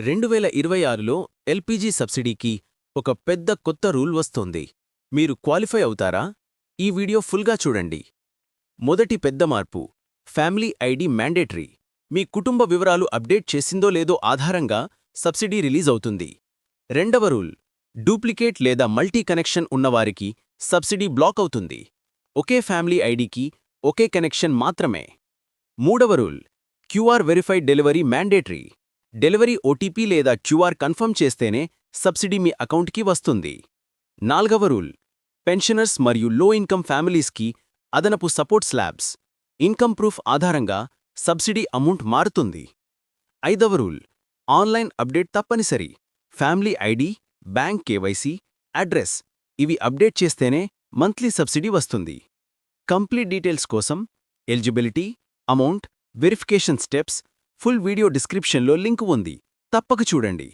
2026లో LPG సబ్సిడీకి ఒక పెద్ద కొత్త రూల్ వస్తోంది. మీరు క్వాలిఫై అవుతారా? ఈ వీడియో ఫుల్గా చూడండి. మొదటి పెద్ద మార్పు, ఫ్యామిలీ ఐడి మ్యాండేటరీ. మీ కుటుంబ వివరాలు అప్డేట్ చేసిందో లేదో ఆధారంగా సబ్సిడీ రిలీజ్ అవుతుంది. రెండవ రూల్, డూప్లికేట్ లేదా మల్టీ కనెక్షన్ ఉన్నవారికి సబ్సిడీ బ్లాక్ అవుతుంది. ఒకే ఫ్యామిలీ ఐడికి ఒకే కనెక్షన్ మాత్రమే. మూడవ rule, QR verified delivery mandatory. Delivery OTP లేదా క్యూఆర్ కన్ఫర్మ్ చేస్తేనే సబ్సిడీ మీ అకౌంట్కి వస్తుంది. నాల్గవ రూల్, పెన్షనర్స్ మరియు లో ఇన్కమ్ ఫ్యామిలీస్కి అదనపు సపోర్ట్ స్లాబ్స్. ఇన్కమ్ ప్రూఫ్ ఆధారంగా సబ్సిడీ అమౌంట్ మారుతుంది. ఐదవ రూల్, ఆన్లైన్ అప్డేట్ తప్పనిసరి. Family ID, bank KYC, address ఇవి అప్డేట్ చేస్తేనే మంత్లీ సబ్సిడీ వస్తుంది. కంప్లీట్ డీటెయిల్స్ కోసం eligibility, amount, verification steps, full video డిస్క్రిప్షన్లో లింకు ఉంది. తప్పక చూడండి.